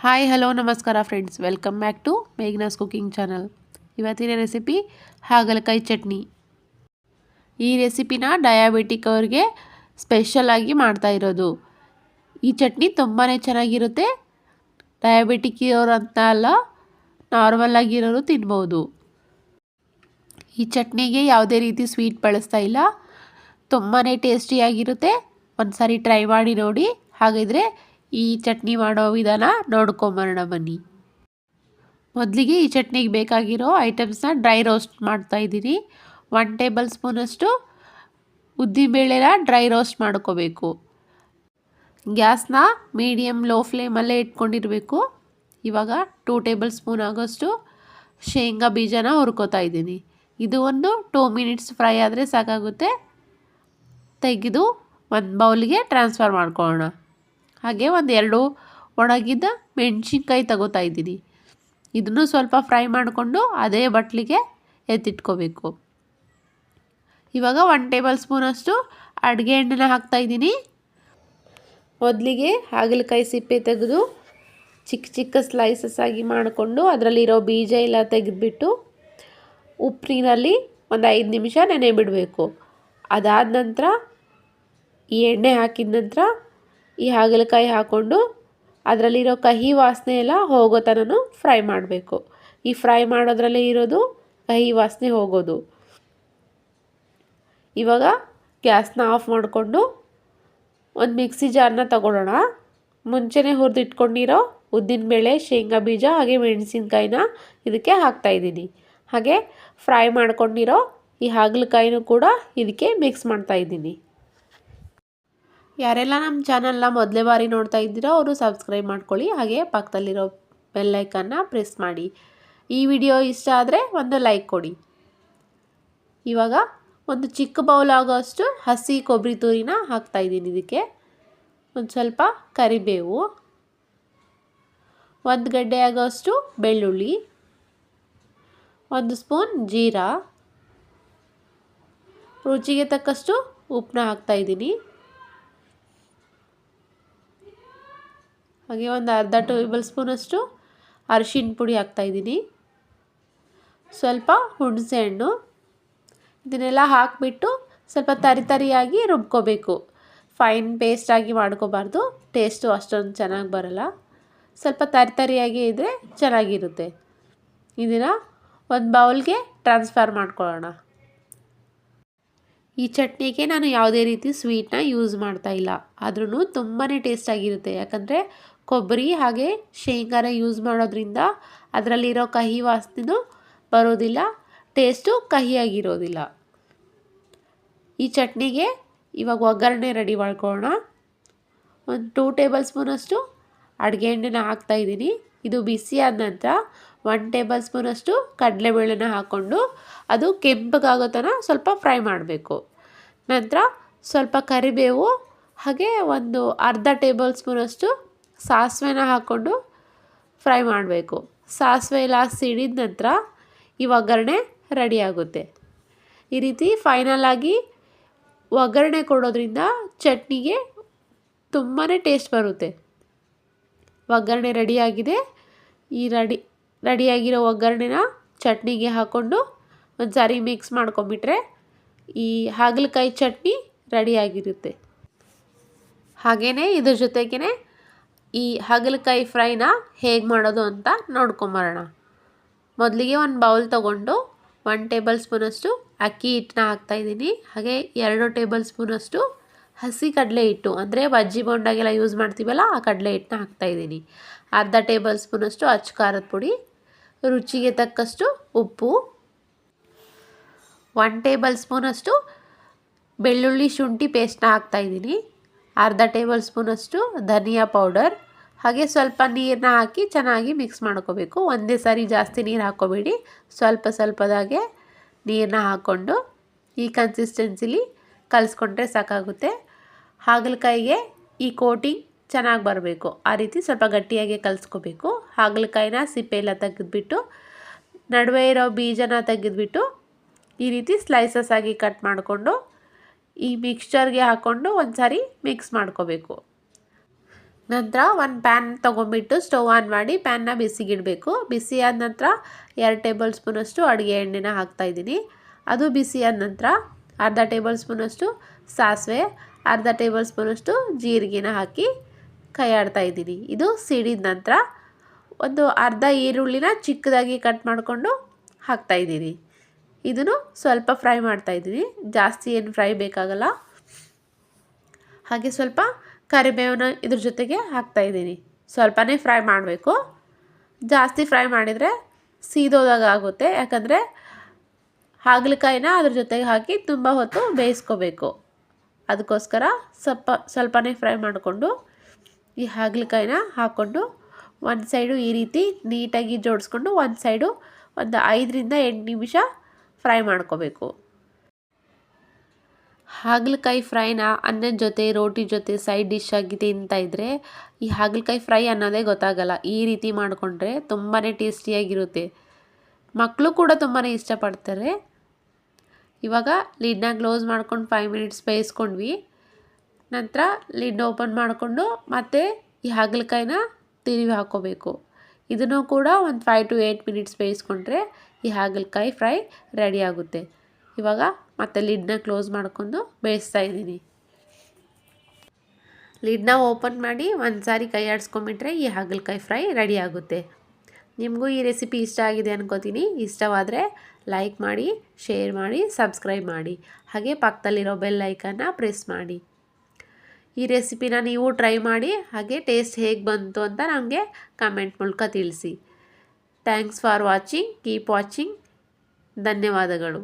Hi hello ನಮಸ್ಕಾರ friends, welcome back to Meghna's cooking channel. ಇವತ್ತಿನ recipe ಹಾಗಲಕಾಯಿ ಚಟ್ನಿ. ಈ ರೆಸಿಪಿನ ಡಯಾಬಿಟಿಕ್ ಅವ್ರಿಗೆ ಸ್ಪೆಷಲಾಗಿ ಮಾಡ್ತಾ ಇರೋದು. ಈ ಚಟ್ನಿ ತುಂಬಾ ಚೆನ್ನಾಗಿರುತ್ತೆ. ಡಯಾಬಿಟಿಕ್ ಇರೋರು ಅಂತ ಅಲ್ಲ, ನಾರ್ಮಲ್ ಆಗಿರೋರು ತಿನ್ಬೋದು. ಈ ಚಟ್ನಿಗೆ ಯಾವುದೇ ರೀತಿ ಸ್ವೀಟ್ ಬಳಸ್ತಾ ಇಲ್ಲ. ತುಂಬಾ ಟೇಸ್ಟಿಯಾಗಿರುತ್ತೆ. ಒಂದು ಸಾರಿ ಟ್ರೈ ಮಾಡಿ ನೋಡಿ. ಹಾಗಿದ್ರೆ ಈ ಚಟ್ನಿ ಮಾಡೋ ವಿಧಾನ ನೋಡ್ಕೊಂಬರೋಣ ಬನ್ನಿ. ಮೊದಲಿಗೆ ಈ ಚಟ್ನಿಗೆ ಬೇಕಾಗಿರೋ ಐಟಮ್ಸ್ನ ಡ್ರೈ ರೋಸ್ಟ್ ಮಾಡ್ತಾ ಇದ್ದೀನಿ. 1 ಟೇಬಲ್ ಸ್ಪೂನಷ್ಟು ಉದ್ದಿನಬೇಳೆನ ಡ್ರೈ ರೋಸ್ಟ್ ಮಾಡ್ಕೋಬೇಕು. ಗ್ಯಾಸ್ನ ಮೀಡಿಯಮ್ ಲೋ ಫ್ಲೇಮಲ್ಲೇ ಇಟ್ಕೊಂಡಿರಬೇಕು. ಇವಾಗ 2 ಟೇಬಲ್ ಸ್ಪೂನ್ ಆಗೋಷ್ಟು ಶೇಂಗಾ ಬೀಜನ ಹುರ್ಕೋತಾ ಇದ್ದೀನಿ. ಇದು ಒಂದು 2 ಮಿನಿಟ್ಸ್ ಫ್ರೈ ಆದರೆ ಸಾಕಾಗುತ್ತೆ. ತೆಗೆದು ಒಂದು ಬೌಲ್ಗೆ ಟ್ರಾನ್ಸ್ಫರ್ ಮಾಡ್ಕೊಳ್ಳೋಣ. ಹಾಗೆ ಒಂದು 2 ಒಣಗಿದ್ದ ಮೆಣಸಿನ್ಕಾಯಿ ತಗೋತಾ ಇದ್ದೀನಿ. ಇದನ್ನು ಸ್ವಲ್ಪ ಫ್ರೈ ಮಾಡಿಕೊಂಡು ಅದೇ ಬಟ್ಲಿಗೆ ಎತ್ತಿಟ್ಕೋಬೇಕು. ಇವಾಗ 1 ಟೇಬಲ್ ಸ್ಪೂನಷ್ಟು ಅಡುಗೆ ಎಣ್ಣೆನ ಹಾಕ್ತಾಯಿದ್ದೀನಿ. ಮೊದಲಿಗೆ ಹಾಗಲಕಾಯಿ ಸಿಪ್ಪೆ ತೆಗೆದು ಚಿಕ್ಕ ಚಿಕ್ಕ ಸ್ಲೈಸಸ್ ಆಗಿ ಮಾಡಿಕೊಂಡು ಅದರಲ್ಲಿರೋ ಬೀಜ ಎಲ್ಲ ತೆಗೆದುಬಿಟ್ಟು ಉಪ್ಪು ನೀರಲ್ಲಿ ಒಂದು 5 ನಿಮಿಷ ನೆನೆ ಬಿಡಬೇಕು. ಅದಾದ ನಂತರ ಈ ಎಣ್ಣೆ ಹಾಕಿದ ನಂತರ ಈ ಹಾಗಲಕಾಯಿ ಹಾಕ್ಕೊಂಡು ಅದರಲ್ಲಿರೋ ಕಹಿ ವಾಸನೆ ಎಲ್ಲ ಹೋಗೋ ಥರನೂ ಫ್ರೈ ಮಾಡಬೇಕು. ಈ ಫ್ರೈ ಮಾಡೋದ್ರಲ್ಲೇ ಇರೋದು ಕಹಿ ವಾಸನೆ ಹೋಗೋದು. ಇವಾಗ ಗ್ಯಾಸ್ನ ಆಫ್ ಮಾಡಿಕೊಂಡು ಒಂದು ಮಿಕ್ಸಿ ಜಾರ್ನ ತಗೊಳ್ಳೋಣ. ಮುಂಚೆನೇ ಹುರಿದಿಟ್ಕೊಂಡಿರೋ ಉದ್ದಿನಬೇಳೆ, ಶೇಂಗಾ ಬೀಜ ಹಾಗೆ ಮೆಣಸಿನ್ಕಾಯಿನ ಇದಕ್ಕೆ ಹಾಕ್ತಾಯಿದ್ದೀನಿ. ಹಾಗೆ ಫ್ರೈ ಮಾಡ್ಕೊಂಡಿರೋ ಈ ಹಾಗಲಕಾಯಿನೂ ಕೂಡ ಇದಕ್ಕೆ ಮಿಕ್ಸ್ ಮಾಡ್ತಾಯಿದ್ದೀನಿ. ಯಾರೆಲ್ಲ ನಮ್ಮ ಚಾನಲ್ನ ಮೊದಲೇ ಬಾರಿ ನೋಡ್ತಾ ಇದ್ದೀರೋ ಅವರು ಸಬ್ಸ್ಕ್ರೈಬ್ ಮಾಡ್ಕೊಳ್ಳಿ. ಹಾಗೆ ಪಕ್ಕದಲ್ಲಿರೋ ಬೆಲ್ ಐಕನ್ನ ಪ್ರೆಸ್ ಮಾಡಿ. ಈ ವಿಡಿಯೋ ಇಷ್ಟ ಆದರೆ ಒಂದು ಲೈಕ್ ಕೊಡಿ. ಇವಾಗ ಒಂದು ಚಿಕ್ಕ ಬೌಲ್ ಆಗೋಷ್ಟು ಹಸಿ ಕೊಬ್ಬರಿ ತುರಿನ ಹಾಕ್ತಾಯಿದ್ದೀನಿ. ಇದಕ್ಕೆ ಒಂದು ಸ್ವಲ್ಪ ಕರಿಬೇವು, 1 ಗಡ್ಡೆ ಆಗೋಷ್ಟು ಬೆಳ್ಳುಳ್ಳಿ, 1 ಸ್ಪೂನ್ ಜೀರಾ, ರುಚಿಗೆ ತಕ್ಕಷ್ಟು ಉಪ್ಪನ್ನ ಹಾಕ್ತಾಯಿದ್ದೀನಿ. ಹಾಗೆ ಒಂದು ಅರ್ಧ ಟೇಬಲ್ ಸ್ಪೂನಷ್ಟು ಅರಿಶಿನ ಪುಡಿ ಹಾಕ್ತಾಯಿದ್ದೀನಿ. ಸ್ವಲ್ಪ ಹುಣಸೆ ಹಣ್ಣು. ಇದನ್ನೆಲ್ಲ ಹಾಕಿಬಿಟ್ಟು ಸ್ವಲ್ಪ ತರಿಯಾಗಿ ರುಬ್ಕೋಬೇಕು. ಫೈನ್ ಪೇಸ್ಟಾಗಿ ಮಾಡ್ಕೋಬಾರ್ದು, ಟೇಸ್ಟು ಅಷ್ಟೊಂದು ಚೆನ್ನಾಗಿ ಬರಲ್ಲ. ಸ್ವಲ್ಪ ತರಿಯಾಗಿ ಇದ್ದರೆ ಚೆನ್ನಾಗಿರುತ್ತೆ. ಇದನ್ನು ಒಂದು ಬೌಲ್ಗೆ ಟ್ರಾನ್ಸ್ಫರ್ ಮಾಡ್ಕೊಳ್ಳೋಣ. ಈ ಚಟ್ನಿಗೆ ನಾನು ಯಾವುದೇ ರೀತಿ ಸ್ವೀಟ್ನ ಯೂಸ್ ಮಾಡ್ತಾ ಇಲ್ಲ. ಆದ್ರೂ ತುಂಬಾ ಟೇಸ್ಟಾಗಿರುತ್ತೆ. ಯಾಕಂದರೆ ಕೊಬ್ಬರಿ ಹಾಗೆ ಶೇಂಗಾನ ಯೂಸ್ ಮಾಡೋದ್ರಿಂದ ಅದರಲ್ಲಿರೋ ಕಹಿ ವಾಸನೆನೂ ಬರೋದಿಲ್ಲ, ಟೇಸ್ಟು ಕಹಿಯಾಗಿರೋದಿಲ್ಲ. ಈ ಚಟ್ನಿಗೆ ಇವಾಗ ಒಗ್ಗರಣೆ ರೆಡಿ ಮಾಡ್ಕೊಳ್ಳೋಣ. ಒಂದು 2 ಟೇಬಲ್ ಸ್ಪೂನಷ್ಟು ಅಡುಗೆ ಎಣ್ಣೆನ ಹಾಕ್ತಾಯಿದ್ದೀನಿ. ಇದು ಬಿಸಿ ಆದ ನಂತರ 1 ಟೇಬಲ್ ಸ್ಪೂನಷ್ಟು ಕಡಲೆಬೇಳೆನ ಹಾಕ್ಕೊಂಡು ಅದು ಕೆಂಪಗಾಗೋ ತನಕ ಸ್ವಲ್ಪ ಫ್ರೈ ಮಾಡಬೇಕು. ನಂತರ ಸ್ವಲ್ಪ ಕರಿಬೇವು ಹಾಗೆ ಒಂದು ಅರ್ಧ ಟೇಬಲ್ ಸ್ಪೂನಷ್ಟು ಸಾಸಿವೆನ ಹಾಕ್ಕೊಂಡು ಫ್ರೈ ಮಾಡಬೇಕು. ಸಾಸಿವೆ ಎಲ್ಲ ಸಿಡಿದ ನಂತರ ಈ ಒಗ್ಗರಣೆ ರೆಡಿಯಾಗುತ್ತೆ. ಈ ರೀತಿ ಫೈನಲಾಗಿ ಒಗ್ಗರಣೆ ಕೊಡೋದ್ರಿಂದ ಚಟ್ನಿಗೆ ತುಂಬಾ ಟೇಸ್ಟ್ ಬರುತ್ತೆ. ಒಗ್ಗರಣೆ ರೆಡಿಯಾಗಿದೆ. ಈ ರೆಡಿಯಾಗಿರೋ ಒಗ್ಗರಣೆನ ಚಟ್ನಿಗೆ ಹಾಕ್ಕೊಂಡು ಒಂದು ಸಾರಿ ಮಿಕ್ಸ್ ಮಾಡ್ಕೊಂಬಿಟ್ರೆ ಈ ಹಾಗಲಕಾಯಿ ಚಟ್ನಿ ರೆಡಿಯಾಗಿರುತ್ತೆ. ಹಾಗೆಯೇ ಇದ್ರ ಜೊತೆಗೇ ಈ ಹಾಗಲಕಾಯಿ ಫ್ರೈನ ಹೇಗೆ ಮಾಡೋದು ಅಂತ ನೋಡ್ಕೊಂಬರೋಣ. ಮೊದಲಿಗೆ ಒಂದು ಬೌಲ್ ತೊಗೊಂಡು 1 ಟೇಬಲ್ ಸ್ಪೂನಷ್ಟು ಅಕ್ಕಿ ಹಿಟ್ಟನ್ನ ಹಾಕ್ತಾಯಿದ್ದೀನಿ. ಹಾಗೆ 2 ಟೇಬಲ್ ಸ್ಪೂನಷ್ಟು ಹಸಿ ಕಡಲೆ ಹಿಟ್ಟು, ಅಂದರೆ ಬಜ್ಜಿ ಬೋಂಡಾಗೆಲ್ಲ ಯೂಸ್ ಮಾಡ್ತೀವಲ್ಲ ಆ ಕಡಲೆ ಹಿಟ್ಟನ್ನ ಹಾಕ್ತಾಯಿದ್ದೀನಿ. ಅರ್ಧ ಟೇಬಲ್ ಸ್ಪೂನಷ್ಟು ಅಚ್ಚ ಖಾರದ ಪುಡಿ, ರುಚಿಗೆ ತಕ್ಕಷ್ಟು ಉಪ್ಪು, 1 ಟೇಬಲ್ ಸ್ಪೂನಷ್ಟು ಬೆಳ್ಳುಳ್ಳಿ ಶುಂಠಿ ಪೇಸ್ಟ್ನ ಹಾಕ್ತಾಯಿದ್ದೀನಿ. ಅರ್ಧ ಟೇಬಲ್ ಸ್ಪೂನಷ್ಟು ಧನಿಯಾ ಪೌಡರ್, ಹಾಗೆ ಸ್ವಲ್ಪ ನೀರನ್ನ ಹಾಕಿ ಚೆನ್ನಾಗಿ ಮಿಕ್ಸ್ ಮಾಡ್ಕೋಬೇಕು. ಒಂದೇ ಸಾರಿ ಜಾಸ್ತಿ ನೀರು ಹಾಕ್ಕೋಬೇಡಿ, ಸ್ವಲ್ಪದಾಗೆ ನೀರನ್ನ ಹಾಕ್ಕೊಂಡು ಈ ಕನ್ಸಿಸ್ಟೆನ್ಸಿಲಿ ಕಲಿಸ್ಕೊಂಡ್ರೆ ಸಾಕಾಗುತ್ತೆ. ಹಾಗಲಕಾಯಿಗೆ ಈ ಕೋಟಿಂಗ್ ಚೆನ್ನಾಗಿ ಬರಬೇಕು, ಆ ರೀತಿ ಸ್ವಲ್ಪ ಗಟ್ಟಿಯಾಗಿ ಕಲಿಸ್ಕೋಬೇಕು. ಹಾಗಲಕಾಯಿನ ಸಿಪ್ಪೆ ಎಲ್ಲ ತೆಗೆದುಬಿಟ್ಟು ನಡುವೆ ಇರೋ ಬೀಜನ ತೆಗೆದುಬಿಟ್ಟು ಈ ರೀತಿ ಸ್ಲೈಸಸ್ ಆಗಿ ಕಟ್ ಮಾಡಿಕೊಂಡು ಈ ಮಿಕ್ಸ್ಚರ್ಗೆ ಹಾಕ್ಕೊಂಡು ಒಂದು ಸಾರಿ ಮಿಕ್ಸ್ ಮಾಡ್ಕೋಬೇಕು. ನಂತರ ಒಂದು ಪ್ಯಾನ್ ತೊಗೊಂಬಿಟ್ಟು ಸ್ಟವ್ ಆನ್ ಮಾಡಿ ಪ್ಯಾನ್ನ ಬಿಸಿಗಿಡಬೇಕು. ಬಿಸಿ ಆದ ನಂತರ 2 ಟೇಬಲ್ ಸ್ಪೂನಷ್ಟು ಅಡುಗೆ ಎಣ್ಣೆನ ಹಾಕ್ತಾಯಿದ್ದೀನಿ. ಅದು ಬಿಸಿ ಆದ ನಂತರ ಅರ್ಧ ಟೇಬಲ್ ಸ್ಪೂನಷ್ಟು ಸಾಸಿವೆ, ಅರ್ಧ ಟೇಬಲ್ ಸ್ಪೂನಷ್ಟು ಜೀರಿಗೆನ ಹಾಕಿ ಕೈ ಆಡ್ತಾಯಿದ್ದೀನಿ. ಇದು ಸಿಡಿದ ನಂತರ ಒಂದು ಅರ್ಧ ಈರುಳ್ಳಿನ ಚಿಕ್ಕದಾಗಿ ಕಟ್ ಮಾಡಿಕೊಂಡು ಹಾಕ್ತಾಯಿದ್ದೀನಿ. ಇದನ್ನು ಸ್ವಲ್ಪ ಫ್ರೈ ಮಾಡ್ತಾಯಿದ್ದೀನಿ, ಜಾಸ್ತಿ ಏನು ಫ್ರೈ ಬೇಕಾಗಲ್ಲ. ಹಾಗೆ ಸ್ವಲ್ಪ ಕರಿಬೇವನ್ನ ಇದ್ರ ಜೊತೆಗೆ ಹಾಕ್ತಾಯಿದ್ದೀನಿ. ಸ್ವಲ್ಪನೇ ಫ್ರೈ ಮಾಡಬೇಕು, ಜಾಸ್ತಿ ಫ್ರೈ ಮಾಡಿದರೆ ಸೀದೋದಾಗ ಆಗುತ್ತೆ. ಯಾಕಂದರೆ ಹಾಗಲಕಾಯಿನ ಅದ್ರ ಜೊತೆಗೆ ಹಾಕಿ ತುಂಬ ಹೊತ್ತು ಬೇಯಿಸ್ಕೋಬೇಕು. ಅದಕ್ಕೋಸ್ಕರ ಸ್ವಲ್ಪನೇ ಫ್ರೈ ಮಾಡಿಕೊಂಡು ಈ ಹಾಗಲಕಾಯಿನ ಹಾಕ್ಕೊಂಡು ಒಂದು ಸೈಡು ಈ ರೀತಿ ನೀಟಾಗಿ ಜೋಡಿಸ್ಕೊಂಡು ಒಂದು ಸೈಡು ಒಂದು 5ರಿಂದ 8 ನಿಮಿಷ ಫ್ರೈ ಮಾಡ್ಕೋಬೇಕು. ಹಾಗಲಕಾಯಿ ಫ್ರೈನ ಅನ್ನದ ಜೊತೆ ರೋಟಿ ಜೊತೆ ಸೈಡ್ ಡಿಶ್ ಆಗಿ ತಿಂತಾಯಿದ್ರೆ ಈ ಹಾಗಲಕಾಯಿ ಫ್ರೈ ಅನ್ನೋದೇ ಗೊತ್ತಾಗಲ್ಲ. ಈ ರೀತಿ ಮಾಡಿಕೊಂಡ್ರೆ ತುಂಬಾ ಟೇಸ್ಟಿಯಾಗಿರುತ್ತೆ. ಮಕ್ಕಳು ಕೂಡ ತುಂಬಾ ಇಷ್ಟಪಡ್ತಾರೆ. ಇವಾಗ ಲಿಡ್ನ ಕ್ಲೋಸ್ ಮಾಡ್ಕೊಂಡು 5 ಮಿನಿಟ್ಸ್ ಬೇಯಿಸ್ಕೊಂಡ್ವಿ. ನಂತರ ಲಿಡ್ ಓಪನ್ ಮಾಡಿಕೊಂಡು ಮತ್ತೆ ಈ ಹಾಗಲಕಾಯಿನ ತಿರುವಿ ಹಾಕ್ಕೋಬೇಕು. ಇದನ್ನು ಕೂಡ ಒಂದು 5 to 8 ಮಿನಿಟ್ಸ್ ಬೇಯಿಸ್ಕೊಂಡ್ರೆ ಈ ಹಾಗಲಕಾಯಿ ಫ್ರೈ ರೆಡಿ ಆಗುತ್ತೆ. ಇವಾಗ ಮತ್ತೆ ಲಿಡ್ನ ಕ್ಲೋಸ್ ಮಾಡ್ಕೊಂಡು ಬೇಯಿಸ್ತಾಯಿದ್ದೀನಿ. ಲಿಡ್ನ ಓಪನ್ ಮಾಡಿ ಒಂದು ಸಾರಿ ಕೈ ಆಡಿಸ್ಕೊಂಬಿಟ್ರೆ ಈ ಹಾಗಲಕಾಯಿ ಫ್ರೈ ರೆಡಿ ಆಗುತ್ತೆ. ನಿಮಗೂ ಈ ರೆಸಿಪಿ ಇಷ್ಟ ಆಗಿದೆ ಅನ್ಕೋತೀನಿ. ಇಷ್ಟವಾದರೆ ಲೈಕ್ ಮಾಡಿ, ಶೇರ್ ಮಾಡಿ, ಸಬ್ಸ್ಕ್ರೈಬ್ ಮಾಡಿ. ಹಾಗೆ ಪಕ್ಕದಲ್ಲಿರೋ ಬೆಲ್ ಐಕನ್ನ ಪ್ರೆಸ್ ಮಾಡಿ. ಈ ರೆಸಿಪಿನ ನೀವು ಟ್ರೈ ಮಾಡಿ ಹಾಗೆ ಟೇಸ್ಟ್ ಹೇಗೆ ಬಂತು ಅಂತ ನನಗೆ ಕಮೆಂಟ್ ಮೂಲಕ ತಿಳಿಸಿ. Thanks for watching. Keep watching. ಧನ್ಯವಾದಗಳು.